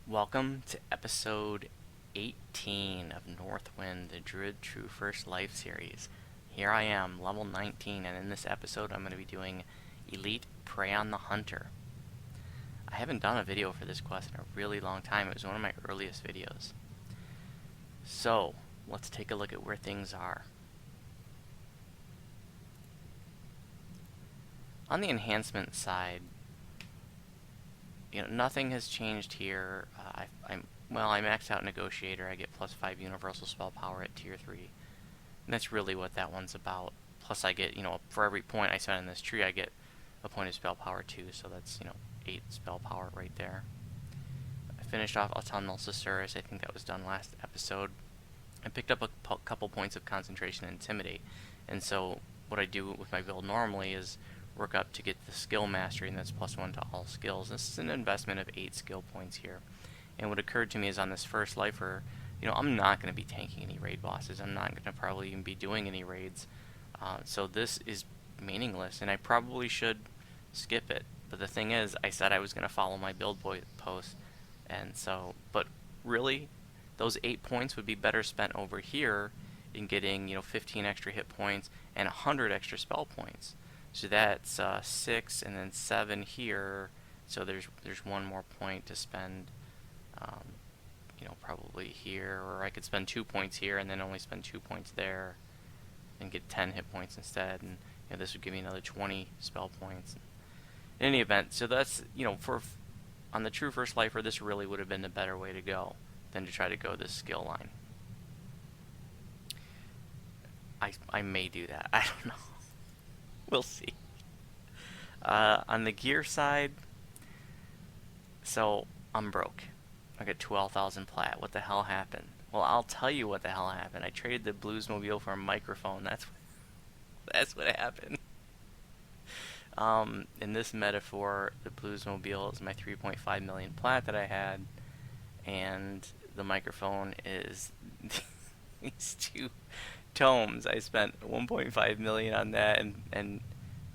Welcome to episode 18 of Northwynd, the Druid True First Life series. Here I am, level 19, and in this episode I'm going to be doing Elite Prey on the Hunter. I haven't done a video for this quest in a really long time. It was one of my earliest videos. So, let's take a look at where things are. On the enhancement side, nothing has changed here. I maxed out Negotiator. I get plus 5 universal spell power at tier 3. And that's really what that one's about. Plus I get, for every point I spend in this tree, I get a point of spell power too. So that's, 8 spell power right there. I finished off Autumnal Susurrus. I think that was done last episode. I picked up a couple points of concentration and Intimidate. And so what I do with my build normally is work up to get the skill mastery, and that's plus 1 to all skills. This is an investment of 8 skill points here. And what occurred to me is on this first lifer, I'm not going to be tanking any raid bosses. I'm not going to probably even be doing any raids. So this is meaningless, and I probably should skip it. But the thing is, I said I was going to follow my build post, and so, but really, those 8 points would be better spent over here in getting, 15 extra hit points and 100 extra spell points. So that's 6 and then 7 here. So there's one more point to spend, probably here, or I could spend 2 points here and then only spend 2 points there, and get 10 hit points instead. And this would give me another 20 spell points. In any event, so that's on the True First Lifer, this really would have been the better way to go than to try to go this skill line. I may do that. I don't know. We'll see. On the gear side, so I'm broke. I got 12,000 plat. What the hell happened? Well, I'll tell you what the hell happened. I traded the Bluesmobile for a microphone. That's what happened. In this metaphor, the Bluesmobile is my 3.5 million plat that I had, and the microphone is these 2 tomes. I spent 1.5 million on that and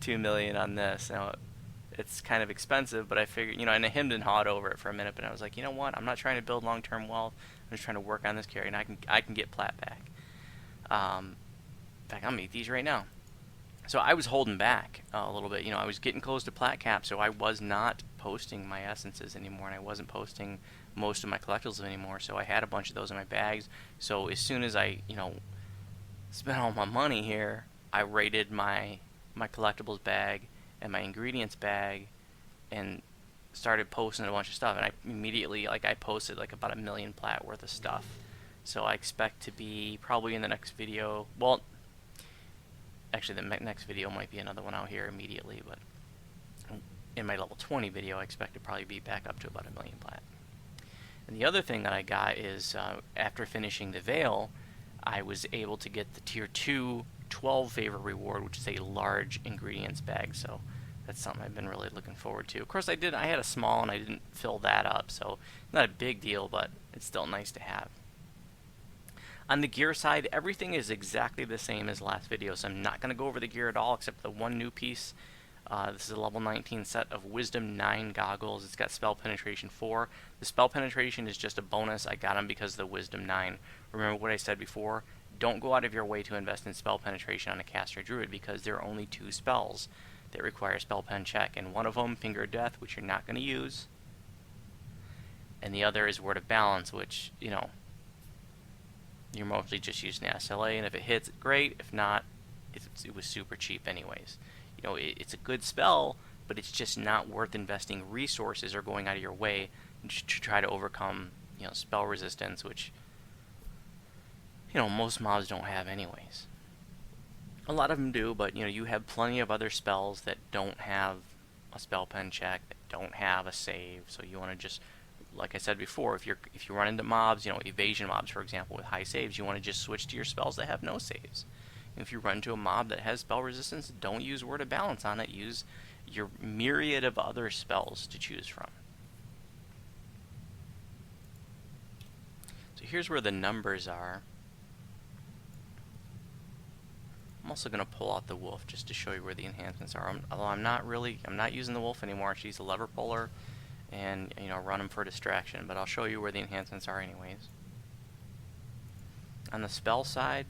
2 million on this. Now, it's kind of expensive, but I figured, and I hemmed and hawed over it for a minute, but I was like, you know what? I'm not trying to build long-term wealth. I'm just trying to work on this carry, and I can get plat back. In fact, I'll make these right now. So I was holding back a little bit. I was getting close to plat cap, so I was not posting my essences anymore, and I wasn't posting most of my collectibles anymore. So I had a bunch of those in my bags. So as soon as I, spent all my money here, I raided my collectibles bag and my ingredients bag and started posting a bunch of stuff. And I immediately, I posted about 1 million plat worth of stuff. So I expect to be probably in the next video. Well, actually, the next video might be another one out here immediately, but in my level 20 video, I expect to probably be back up to about 1 million plat. And the other thing that I got is, after finishing the Veil, I was able to get the tier 2 12 favor reward, which is a large ingredients bag. So that's something I've been really looking forward to. Of course, I had a small and I didn't fill that up, so not a big deal, but it's still nice to have. On the gear side, everything is exactly the same as last video, so I'm not going to go over the gear at all except the one new piece. This is a level 19 set of Wisdom 9 goggles. It's got Spell Penetration 4. The Spell Penetration is just a bonus. I got them because of the Wisdom 9. Remember what I said before? Don't go out of your way to invest in Spell Penetration on a caster Druid, because there are only 2 spells that require Spell Pen check, and one of them, Finger of Death, which you're not going to use, and the other is Word of Balance, which, you're mostly just using the SLA, and if it hits, great. If not, it was super cheap anyways. It's a good spell, but it's just not worth investing resources or going out of your way to try to overcome, spell resistance, which, most mobs don't have anyways. A lot of them do, but, you have plenty of other spells that don't have a spell pen check, that don't have a save, so you want to just, like I said before, if you run into mobs, evasion mobs, for example, with high saves, you want to just switch to your spells that have no saves. If you run into a mob that has spell resistance, don't use Word of Balance on it. Use your myriad of other spells to choose from. So here's where the numbers are. I'm also going to pull out the wolf just to show you where the enhancements are. Although I'm not using the wolf anymore. She's a lever puller, and, you know, run them for distraction, but I'll show you where the enhancements are anyways. On the spell side,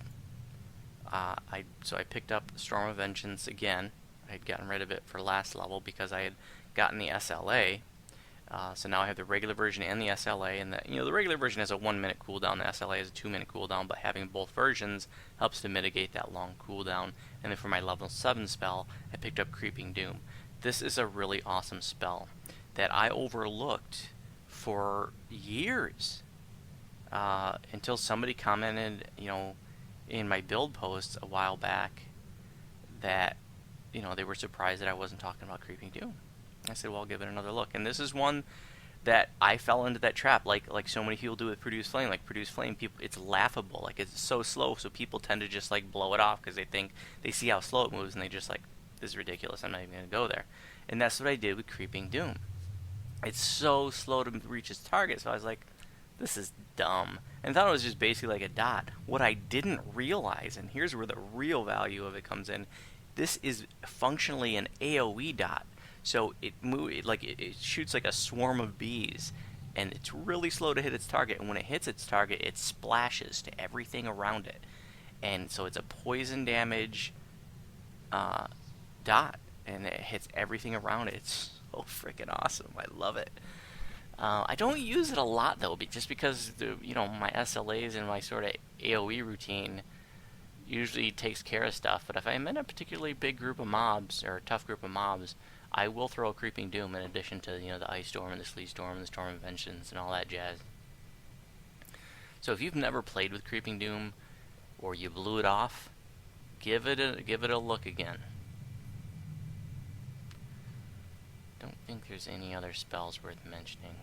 I picked up Storm of Vengeance again. I had gotten rid of it for last level because I had gotten the SLA. So now I have the regular version and the SLA, and the regular version has a 1 minute cooldown, the SLA has a 2 minute cooldown, but having both versions helps to mitigate that long cooldown. And then for my level 7 spell, I picked up Creeping Doom. This is a really awesome spell that I overlooked for years until somebody commented, in my build posts a while back that, they were surprised that I wasn't talking about Creeping Doom. I said, well, I'll give it another look. And this is one that I fell into that trap, like so many people do with Produce Flame. Like Produce Flame, people, it's laughable. Like, it's so slow, so people tend to just like blow it off because they see how slow it moves, and they just like, this is ridiculous, I'm not even going to go there. And that's what I did with Creeping Doom. It's so slow to reach its target, so I was like, this is dumb. And thought it was just basically like a dot. What I didn't realize, and here's where the real value of it comes in, this is functionally an AoE dot. So it shoots like a swarm of bees, and it's really slow to hit its target. And when it hits its target, it splashes to everything around it. And so it's a poison damage dot, and it hits everything around it. It's so freaking awesome. I love it. I don't use it a lot though, just because my SLAs and my sort of AoE routine usually takes care of stuff. But if I'm in a particularly big group of mobs or a tough group of mobs, I will throw a Creeping Doom in addition to the Ice Storm and the Sleet Storm and the Storm of Vengeance and all that jazz. So if you've never played with Creeping Doom or you blew it off, give it a look again. Don't think there's any other spells worth mentioning.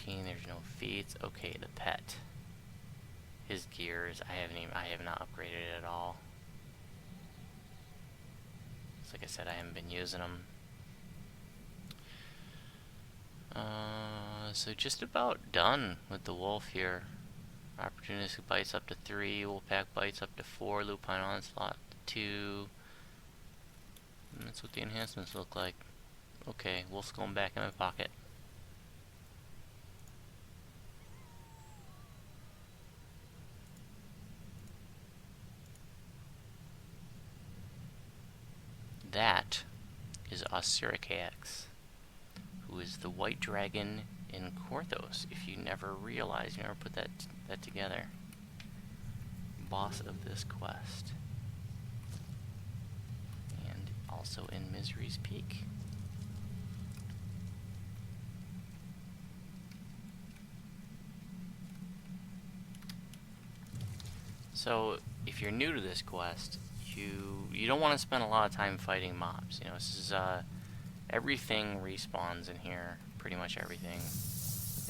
There's no feats. Okay, the pet. His gears, I have not upgraded it at all. So like I said, I haven't been using them. So just about done with the wolf here. Opportunistic bites up to 3, wolfpack bites up to 4, lupine onslaught to 2. And that's what the enhancements look like. Okay, wolf's going back in my pocket. That is Osirikax, who is the white dragon in Korthos, if you never realized, you never put that together. Boss of this quest. And also in Misery's Peak. So, if you're new to this quest, you don't want to spend a lot of time fighting mobs. This is everything respawns in here, pretty much everything,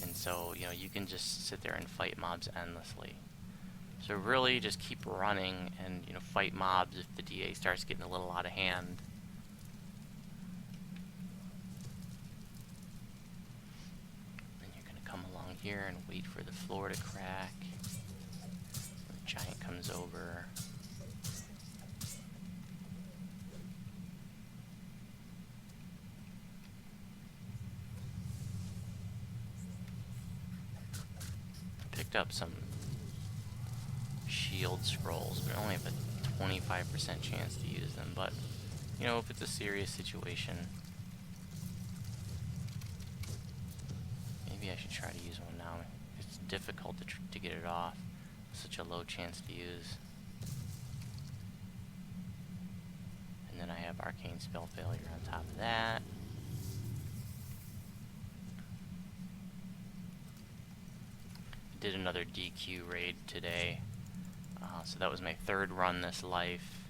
and so you can just sit there and fight mobs endlessly. So really, just keep running and fight mobs if the DA starts getting a little out of hand. Then you're gonna come along here and wait for the floor to crack. The giant comes over. Picked up some shield scrolls, but I only have a 25% chance to use them. But if it's a serious situation, maybe I should try to use one now. It's difficult to get it off. Such a low chance to use. And then I have arcane spell failure on top of that. Did another DQ raid today, so that was my 3rd run this life.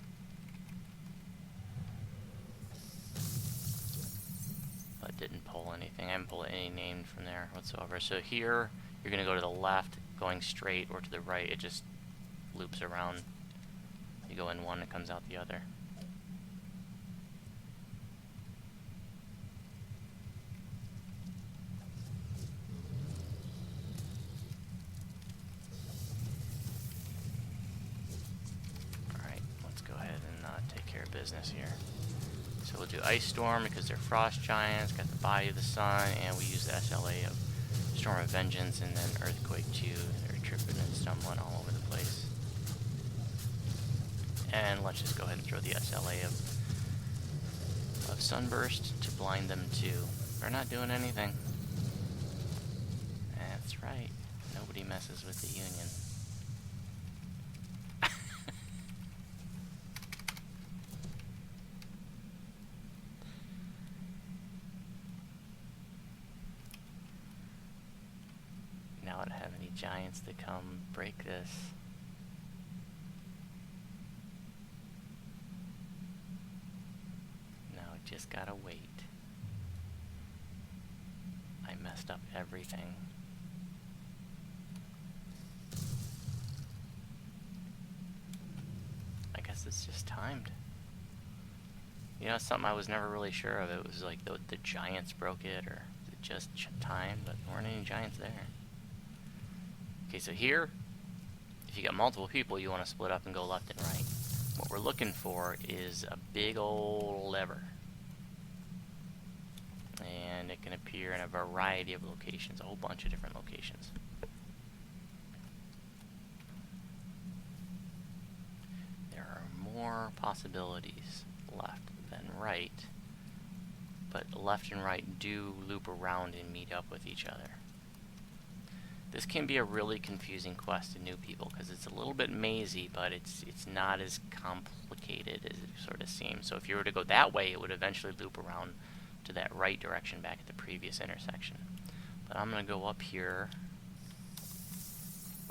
But didn't pull anything. I haven't pulled any names from there whatsoever. So here, you're going to go to the left, going straight, or to the right. It just loops around. You go in one, it comes out the other. business here. So we'll do Ice Storm because they're Frost Giants, got the Body of the Sun, and we use the SLA of Storm of Vengeance, and then Earthquake 2, and they're tripping and stumbling all over the place. And let's just go ahead and throw the SLA of Sunburst to blind them too. They're not doing anything. That's right. Nobody messes with the Union. Now I don't have any giants to come break this. Now I just gotta wait. I messed up everything. I guess it's just timed. You know, something I was never really sure of. It was like the giants broke it, or is it just timed, but there weren't any giants there. Okay, so here, if you got multiple people, you want to split up and go left and right. What we're looking for is a big old lever. And it can appear in a variety of locations, a whole bunch of different locations. There are more possibilities left than right, but left and right do loop around and meet up with each other. This can be a really confusing quest to new people because it's a little bit mazy, but it's not as complicated as it sort of seems. So if you were to go that way, it would eventually loop around to that right direction back at the previous intersection. But I'm going to go up here.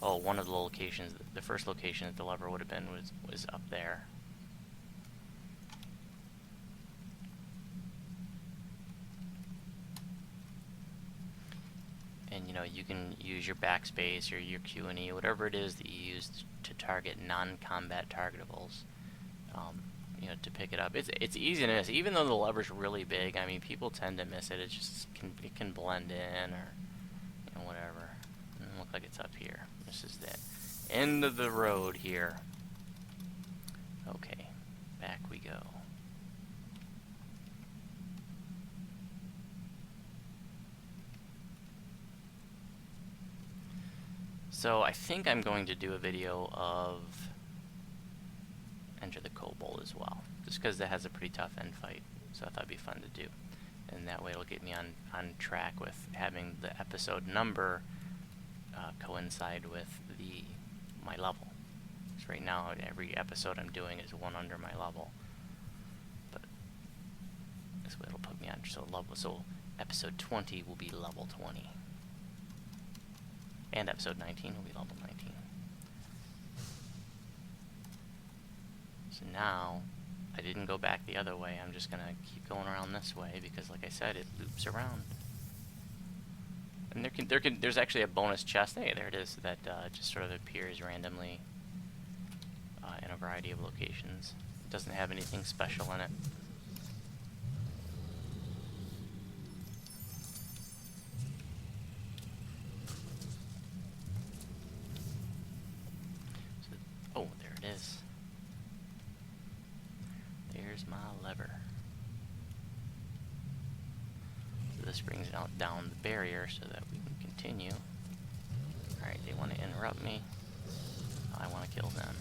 Oh, one of the locations, the first location that the lever would have been was up there. And you know, you can use your backspace or your Q and E, whatever it is that you use to target non-combat targetables. You know, to pick it up. It's easy to miss, even though the lever's really big. I mean, people tend to miss it. It just can blend in, or you know, whatever. It doesn't look like it's up here. This is the end of the road here. Okay, back we go. So I think I'm going to do a video of Enter the Kobold as well, just because that has a pretty tough end fight, so I thought it'd be fun to do. And that way it'll get me on track with having the episode number coincide with my level. So right now every episode I'm doing is one under my level, but this way it'll put me on so episode 20 will be level 20. And episode 19 will be level 19. So now, I didn't go back the other way. I'm just going to keep going around this way because, like I said, it loops around. And there's actually a bonus chest. Hey, there it is. That just sort of appears randomly in a variety of locations. It doesn't have anything special in it. Oh, there it is. There's my lever. So this brings it out down the barrier so that we can continue. Alright, they want to interrupt me. I want to kill them.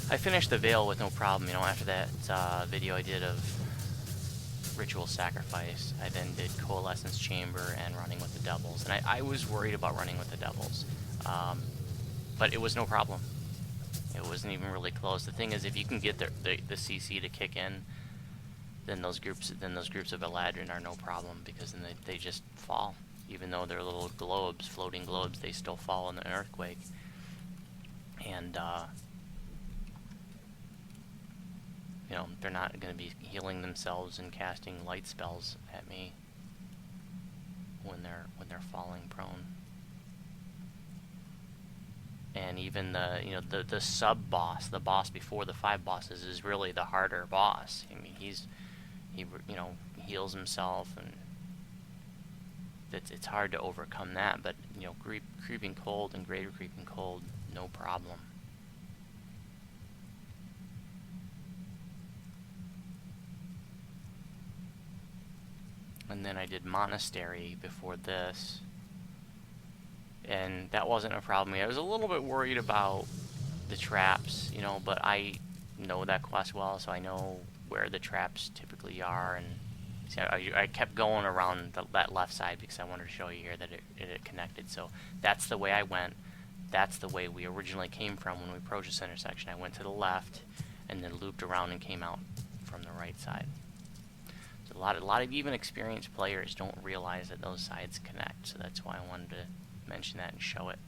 I finished the Veil with no problem, you know, after that video I did of Ritual Sacrifice. I then did Coalescence Chamber and Running with the Devils. And I was worried about Running with the Devils, but it was no problem. It wasn't even really close. The thing is, if you can get the CC to kick in, then those groups of Eladrin are no problem, because then they just fall. Even though they're little globes, floating globes, they still fall in an earthquake. And you know, they're not going to be healing themselves and casting light spells at me when they're falling prone. and even the, you know, the sub boss, the boss before the 5 bosses, is really the harder boss. I mean, he you know, heals himself, and it's hard to overcome that. But you know, creeping cold and greater creeping cold, no problem. And then I did monastery before this, and that wasn't a problem. I was a little bit worried about the traps, you know, but I know that quest well, so I know where the traps typically are. And see, I kept going around that left side because I wanted to show you here that it connected. So that's the way I went. That's the way we originally came from when we approached this intersection. I went to the left and then looped around and came out from the right side. So a lot of even experienced players don't realize that those sides connect. So that's why I wanted to mention that and show it.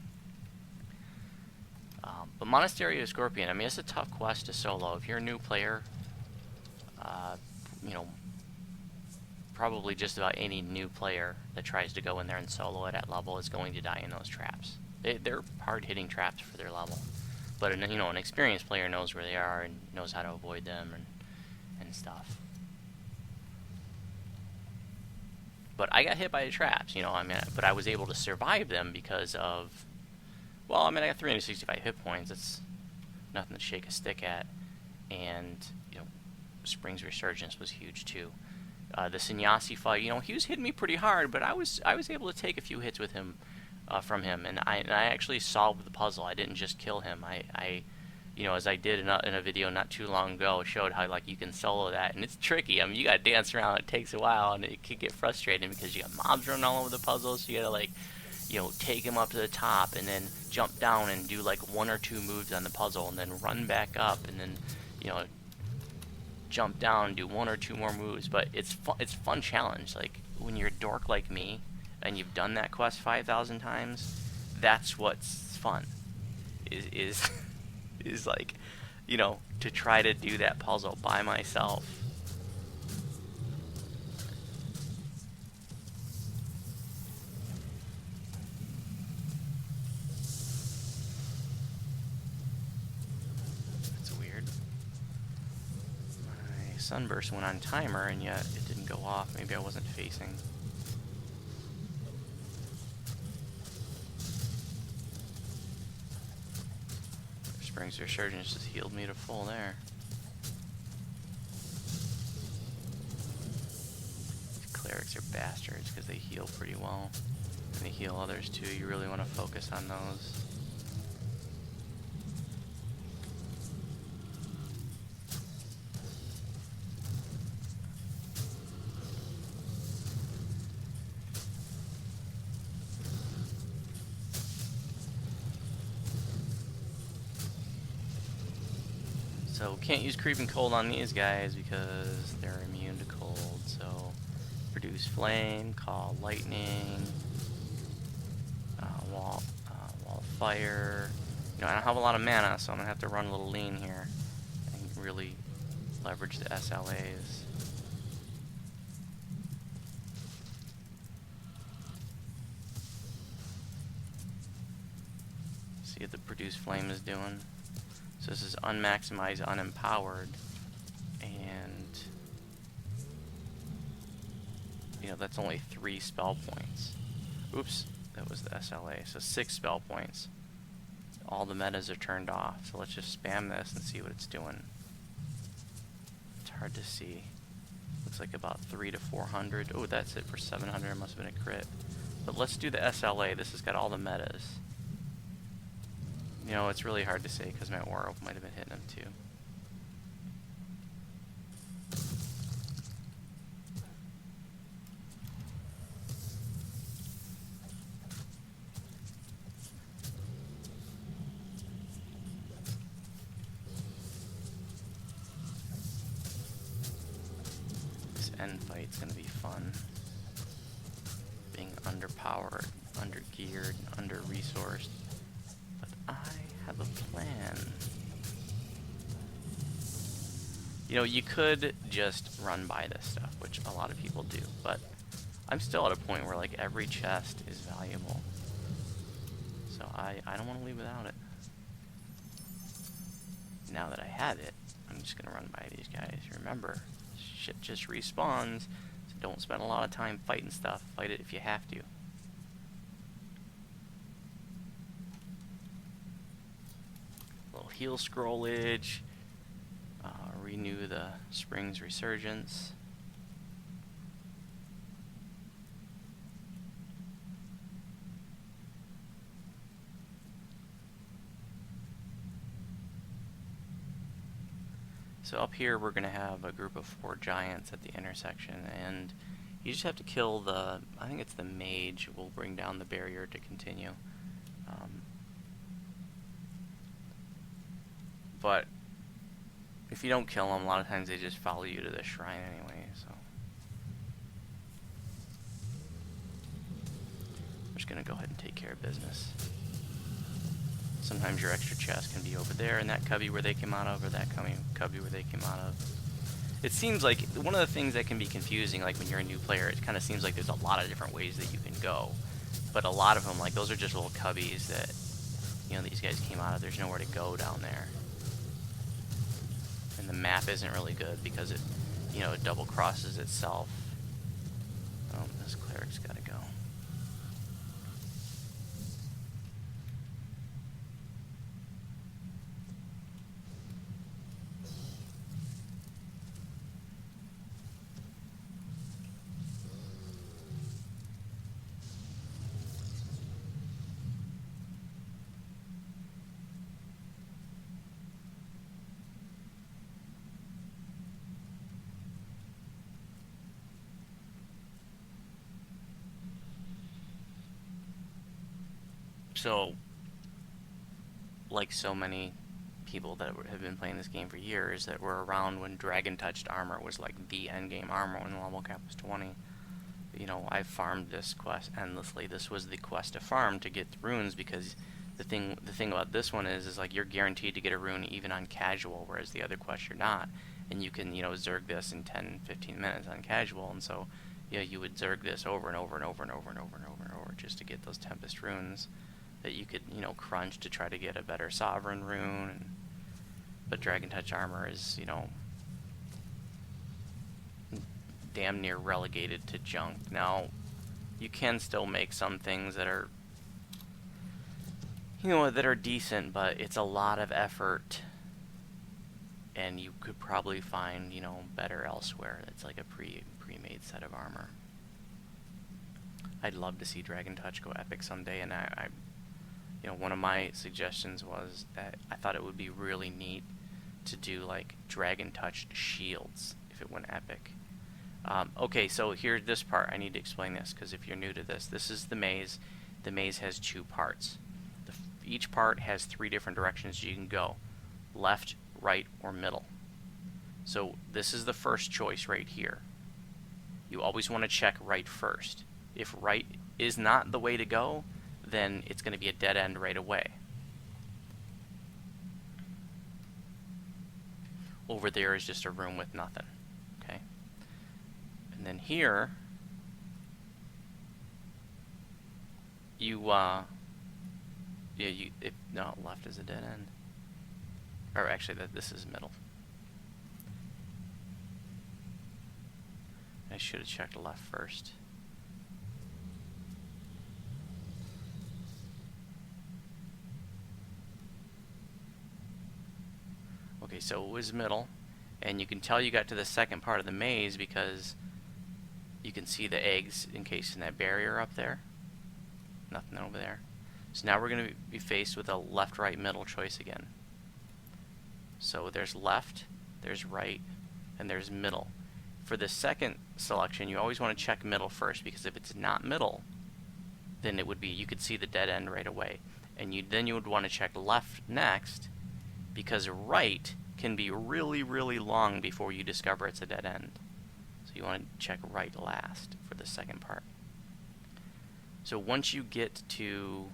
But Monastery of Scorpion, I mean, it's a tough quest to solo. If you're a new player, you know, probably just about any new player that tries to go in there and solo at that level is going to die in those traps. They're hard-hitting traps for their level. But you know, an experienced player knows where they are and knows how to avoid them and stuff. But I got hit by the traps, you know. I mean, but I was able to survive them because of, well, I mean, I got 365 hit points. It's nothing to shake a stick at. And you know, Spring's Resurgence was huge too. The Sannyasi fight, you know, he was hitting me pretty hard, but I was able to take a few hits with him, from him, and I actually solved the puzzle. I didn't just kill him. I you know, as I did in a video not too long ago, showed how like you can solo that, and it's tricky. I mean, you gotta dance around. It takes a while, and it can get frustrating because you got mobs running all over the puzzle. So you gotta, like, you know, take him up to the top and then jump down and do like 1 or 2 moves on the puzzle, and then run back up, and then, you know, jump down and do 1 or 2 more moves. But it's fun challenge. Like, when you're a dork like me and you've done that quest 5,000 times, that's what's fun. Is like, you know, to try to do that puzzle by myself. That's weird. My sunburst went on timer and yet it didn't go off. Maybe I wasn't facing. Spring's Resurgence just healed me to full there. These clerics are bastards because they heal pretty well. And they heal others too. You really want to focus on those. So can't use creeping cold on these guys because they're immune to cold. So produce flame, call lightning, wall fire. You know, I don't have a lot of mana, so I'm gonna have to run a little lean here and really leverage the SLAs. See what the produce flame is doing. So this is unmaximized, unempowered, and you know, that's only 3 spell points. Oops, that was the SLA. So 6 spell points. All the metas are turned off. So let's just spam this and see what it's doing. It's hard to see. Looks like about 300 to 400. Oh, that's it for 700. It must have been a crit. But let's do the SLA. This has got all the metas. You know, it's really hard to say because my aura might have been hitting him too. This end fight's gonna be fun. Being underpowered, undergeared, under-resourced. I have a plan. You know, you could just run by this stuff, which a lot of people do, but I'm still at a point where, like, every chest is valuable. So I don't want to leave without it. now that I have it, I'm just going to run by these guys. Remember, shit just respawns, so don't spend a lot of time fighting stuff. Fight it if you have to. Little heal scrollage. Renew the Spring's Resurgence. So up here we're going to have a group of 4 giants at the intersection, and you just have to kill the, I think it's the mage, will bring down the barrier to continue. But if you don't kill them, a lot of times they just follow you to the shrine anyway, so. I'm just going to go ahead and take care of business. Sometimes your extra chest can be over there in that cubby where they came out of, or that cubby where they came out of. It seems like one of the things that can be confusing, like when you're a new player, it kind of seems like there's a lot of different ways that you can go. But a lot of them, like those are just little cubbies that, you know, these guys came out of. There's nowhere to go down there. And the map isn't really good because it, you know, it double crosses itself. Oh, this cleric's gotta go. So, like so many people that have been playing this game for years, that were around when Dragon Touched armor was like the end game armor when the level cap was 20. You know, I farmed this quest endlessly. This was the quest to farm to get the runes, because the thing about this one is like you're guaranteed to get a rune even on casual, whereas the other quest you're not. And you can, you know, zerg this in 10, 15 minutes on casual, and so yeah, you would zerg this over and over and over and over and over and over and over just to get those Tempest runes that you could, you know, crunch to try to get a better Sovereign rune. But Dragon Touch armor is, you know, damn near relegated to junk. Now, you can still make some things that are, you know, that are decent, but it's a lot of effort, and you could probably find, you know, better elsewhere. It's like a pre-made set of armor. I'd love to see Dragon Touch go epic someday, and I you know, one of my suggestions was that I thought it would be really neat to do like Dragon Touched shields if it went epic. Okay, so here's this part. I need to explain this because if you're new to this, this is the maze. The maze has 2 parts. Each part has 3 different directions you can go: left, right, or middle. So this is the first choice right here. You always want to check right first. If right is not the way to go, then it's going to be a dead end right away. Over there is just a room with nothing. Okay. And then here, you no, left is a dead end. Or actually, this is middle. I should have checked left first. Okay, so it was middle, and you can tell you got to the second part of the maze because you can see the eggs encased in that barrier up there. Nothing over there. So now we're going to be faced with a left, right, middle choice again. So there's left, there's right, and there's middle. For the second selection, you always want to check middle first, because if it's not middle, then it would be, you could see the dead end right away. And then you would want to check left next, because right can be really, really long before you discover it's a dead end. So you want to check right last for the second part. So once you get to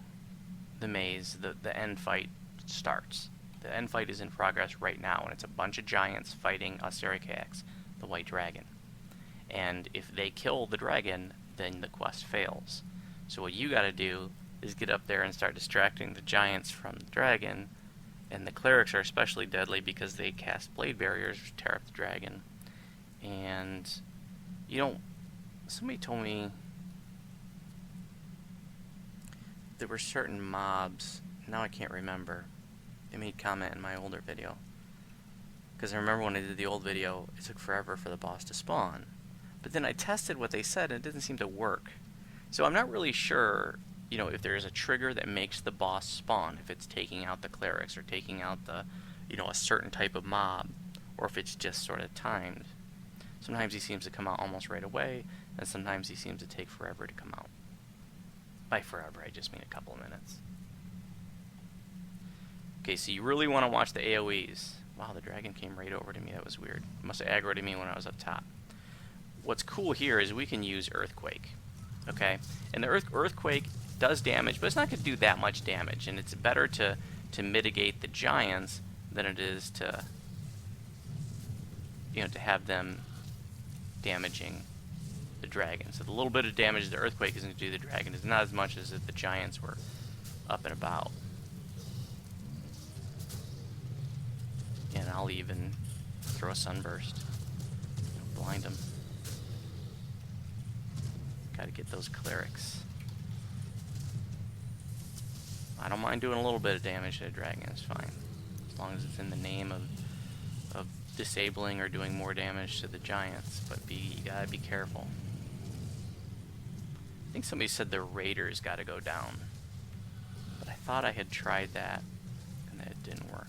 the maze, the end fight starts. The end fight is in progress right now, and it's a bunch of giants fighting Asterikax, the white dragon. And if they kill the dragon, then the quest fails. So what you gotta do is get up there and start distracting the giants from the dragon, And the clerics are especially deadly because they cast blade barriers, which tear up the dragon. And you don't. Somebody told me there were certain mobs. Now I can't remember. They made comment in my older video. Because I remember when I did the old video, it took forever for the boss to spawn. But then I tested what they said and it didn't seem to work. So I'm not really sure, you know, if there's a trigger that makes the boss spawn, if it's taking out the clerics or taking out the, you know, a certain type of mob, or if it's just sort of timed. Sometimes he seems to come out almost right away, and sometimes he seems to take forever to come out. By forever, I just mean a couple of minutes. Okay, so you really want to watch the AoEs. Wow, the dragon came right over to me. That was weird. It must have aggroed me when I was up top. What's cool here is we can use Earthquake. Okay? And the Earthquake does damage, but it's not going to do that much damage. And it's better to mitigate the giants than it is to, you know, to have them damaging the dragon. So the little bit of damage the Earthquake is going to do to the dragon is not as much as if the giants were up and about. And I'll even throw a sunburst. Blind them. Gotta get those clerics. I don't mind doing a little bit of damage to a dragon, it's fine. As long as it's in the name of disabling or doing more damage to the giants. But you gotta be careful. I think somebody said the raiders gotta go down. But I thought I had tried that and that it didn't work.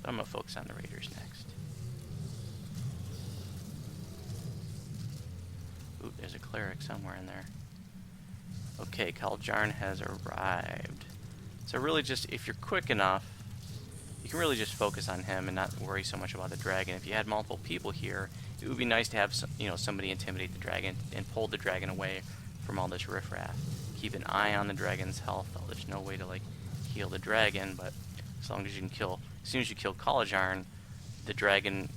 But I'm going to focus on the raiders next. Ooh, there's a cleric somewhere in there. Okay, Kaljarn has arrived. So really just, if you're quick enough, you can really just focus on him and not worry so much about the dragon. If you had multiple people here, it would be nice to have some, you know, somebody intimidate the dragon and pull the dragon away from all this riffraff. Keep an eye on the dragon's health, though. There's no way to, like, heal the dragon, but as long as you can kill... As soon as you kill Kaljarn, the dragon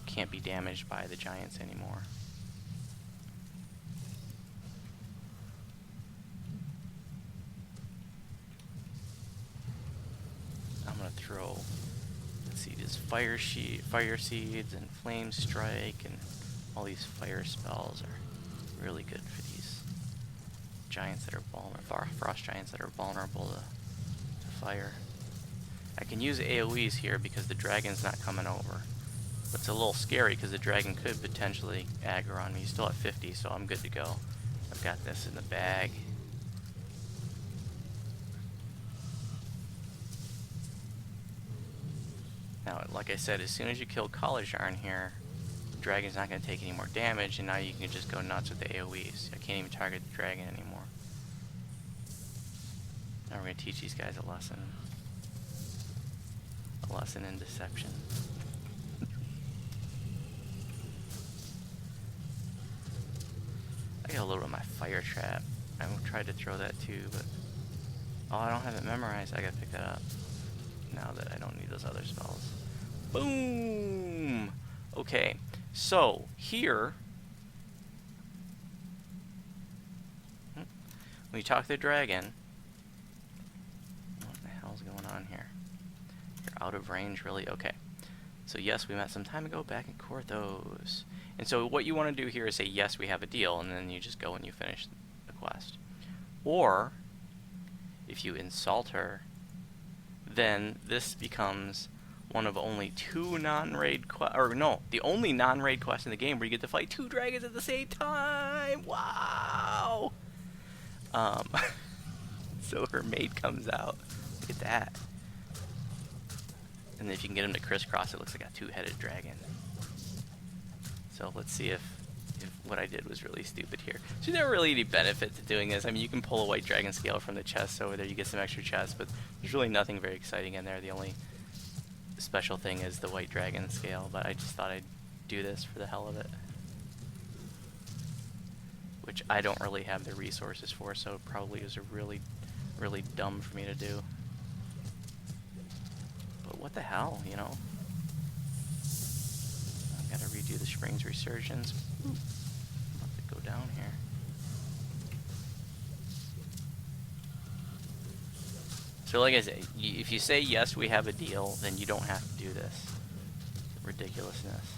can't be damaged by the giants anymore. I'm gonna throw, let's see, these fire seeds and flame strike and all these fire spells are really good for these giants that are vulnerable, frost giants that are vulnerable to fire. I can use AoEs here because the dragon's not coming over. But it's a little scary because the dragon could potentially aggro on me. He's still at 50, so I'm good to go. I've got this in the bag. Now, like I said, as soon as you kill Kaljarn here, the dragon's not going to take any more damage, and now you can just go nuts with the AoEs. I can't even target the dragon anymore. Now we're going to teach these guys a lesson. A lesson in deception. I got a little bit of my fire trap. I tried to throw that too, but oh, I don't have it memorized. I gotta pick that up now that I don't need those other spells. Boom! Okay, so here, when you talk to the dragon, what the hell's going on here? You're out of range, really? Okay. So yes, we met some time ago back in Korthos. And so what you want to do here is say, yes, we have a deal, and then you just go and you finish the quest. Or, if you insult her, then this becomes one of only two non-raid quests, or no, the only non-raid quest in the game where you get to fight two dragons at the same time! Wow! So her mate comes out. Look at that. And if you can get him to crisscross, it looks like a two-headed dragon. So let's see if what I did was really stupid here. So there's not really any benefit to doing this. I mean, you can pull a white dragon scale from the chest over there. You get some extra chests, but there's really nothing very exciting in there. The only special thing is the white dragon scale, but I just thought I'd do this for the hell of it. Which I don't really have the resources for, so it probably is a really, really dumb for me to do. But what the hell, you know? I've got to redo the Spring's Resurgence. Ooh. I'm about to go down here. So like I said, if you say yes, we have a deal, then you don't have to do this ridiculousness.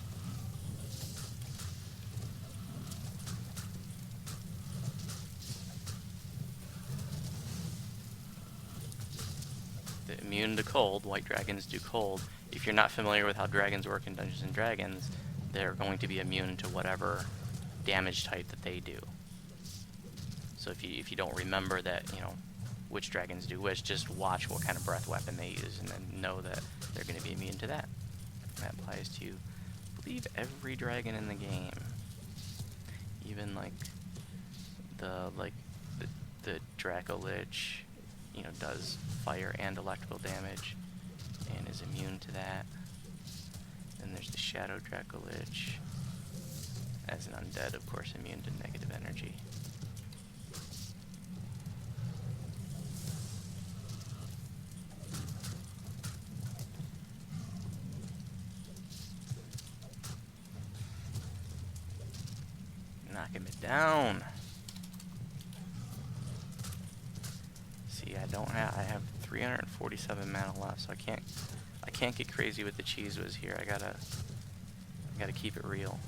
The immune to cold, white dragons do cold. If you're not familiar with how dragons work in Dungeons and Dragons, they're going to be immune to whatever damage type that they do. So if you don't remember that, you know, which dragons do which, just watch what kind of breath weapon they use and then know that they're going to be immune to that. That applies to, I believe, every dragon in the game. Even like the Draco Lich, you know, does fire and electrical damage and is immune to that. Then there's the Shadow Draco Lich, as an undead, of course, immune to negative energy. Knocking it down. See, I have 347 mana left, so I can't get crazy with the cheese whiz here. I gotta keep it real.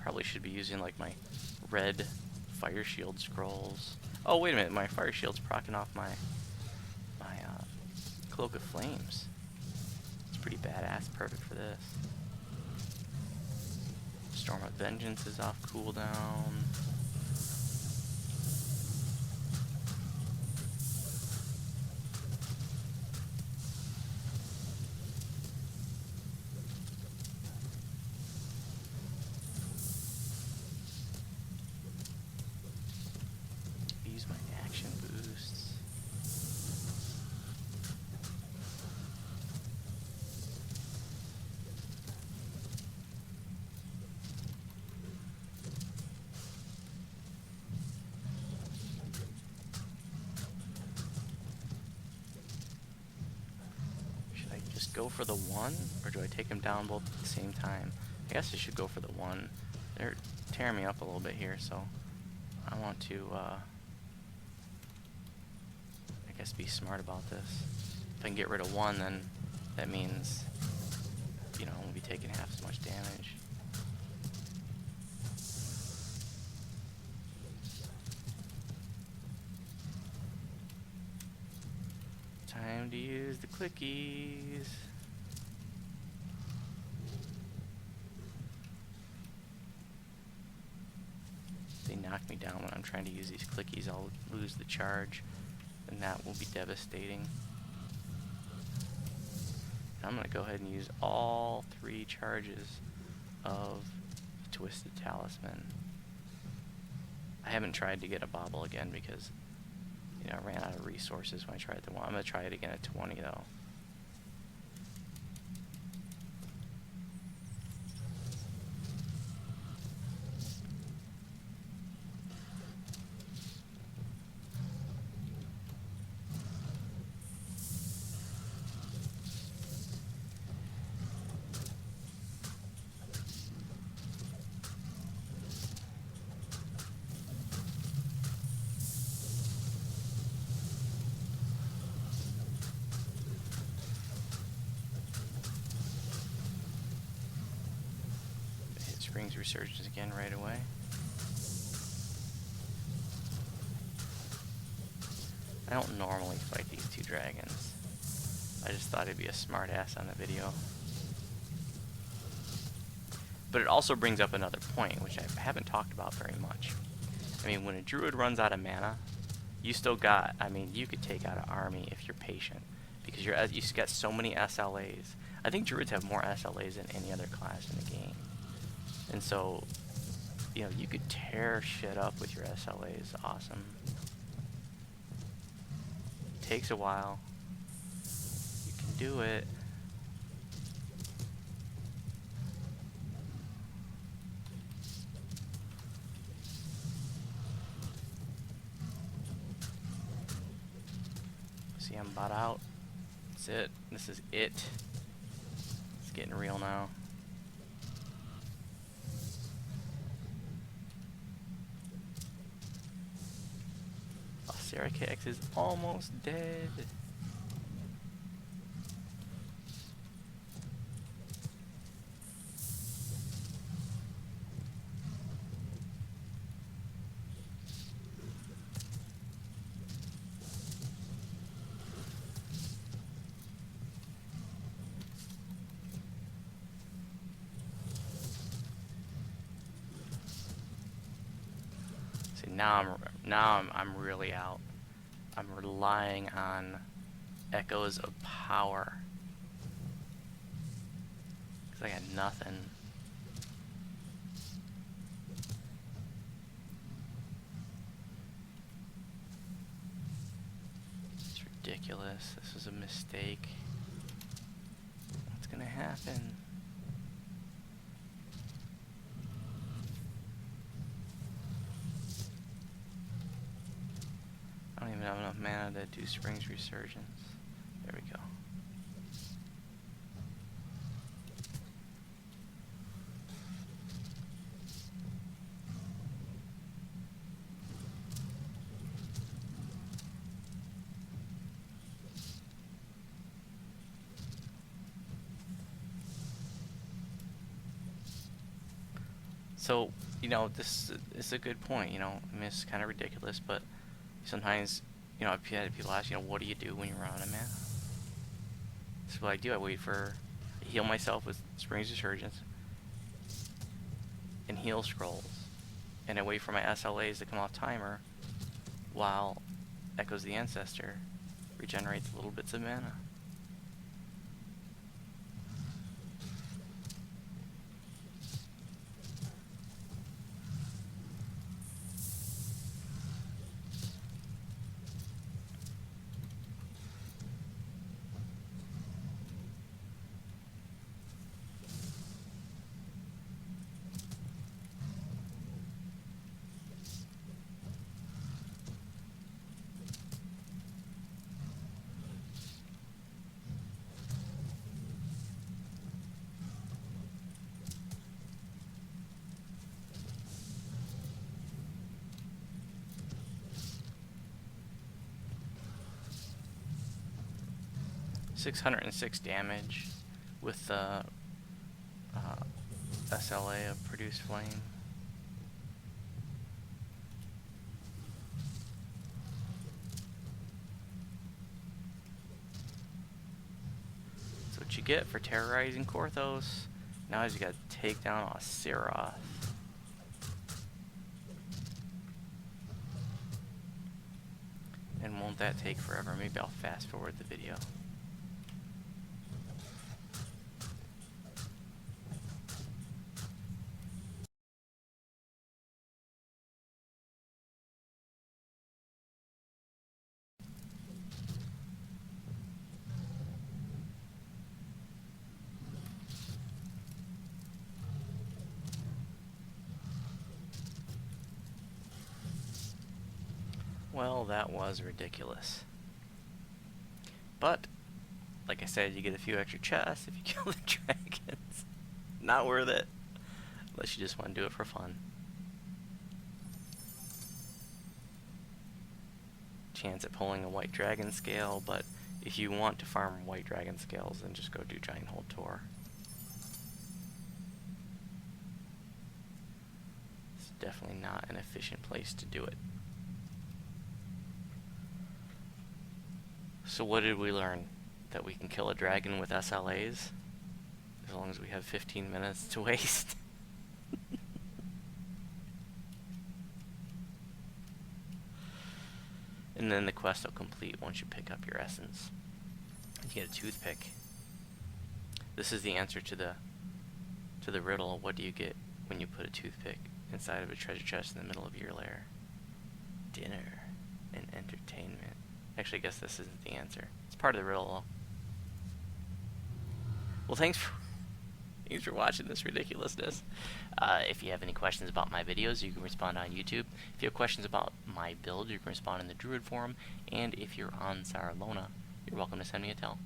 Probably should be using like my red fire shield scrolls. Oh wait a minute, my fire shield's proccing off my Cloak of Flames. It's pretty badass, perfect for this. Storm of Vengeance is off cooldown. Use my action boosts. Should I just go for the one, or do I take them down both at the same time? I guess I should go for the one. They're tearing me up a little bit here, so I want to, I guess, be smart about this. If I can get rid of one, then that means, you know, I won't be taking half as much damage. Time to use the clickies. If they knock me down when I'm trying to use these clickies, I'll lose the charge, and that will be devastating. I'm going to go ahead and use all 3 charges of Twisted Talisman. I haven't tried to get a bobble again because, you know, I ran out of resources when I tried the one. I'm going to try it again at 20 though. Brings Resurgence again right away. I don't normally fight these 2 dragons. I just thought it'd be a smart ass on the video. But it also brings up another point, which I haven't talked about very much. I mean, when a druid runs out of mana, you still got, I mean, you could take out an army if you're patient, because you've got so many SLAs. I think druids have more SLAs than any other class in the game. And so, you know, you could tear shit up with your SLAs. Awesome. Takes a while. You can do it. See, Okay, I'm about out. That's it. This is it. It's getting real now. Syracuse is almost dead. See, I'm really out. I'm relying on echoes of power. 'Cause I got nothing. It's ridiculous. This was a mistake. What's gonna happen? I don't even have enough mana to do Spring's Resurgence. There we go. So, you know, this is a good point, you know. I mean, it's kind of ridiculous, but sometimes, you know, I've had people ask, you know, what do you do when you're out of mana? This is what I do. I wait for, heal myself with Spring's Resurgence and heal scrolls. And I wait for my SLAs to come off timer while Echoes the Ancestor regenerates little bits of mana. $606 damage with the SLA of Produce Flame. So what you get for terrorizing Korthos, now is you gotta take down Osiroth. And won't that take forever? Maybe I'll fast forward the video. Well, that was ridiculous. But, like I said, you get a few extra chests if you kill the dragons. Not worth it. Unless you just want to do it for fun. Chance at pulling a white dragon scale, but if you want to farm white dragon scales, then just go do Giant Hold Tour. It's definitely not an efficient place to do it. So what did we learn? That we can kill a dragon with SLAs? As long as we have 15 minutes to waste. And then the quest will complete once you pick up your essence. You get a toothpick. This is the answer to the riddle. What do you get when you put a toothpick inside of a treasure chest in the middle of your lair? Dinner and entertainment. Actually, I guess this isn't the answer. It's part of the riddle, though. Well, thanks for watching this ridiculousness. If you have any questions about my videos, you can respond on YouTube. If you have questions about my build, you can respond in the Druid forum. And if you're on Saralona, you're welcome to send me a tell.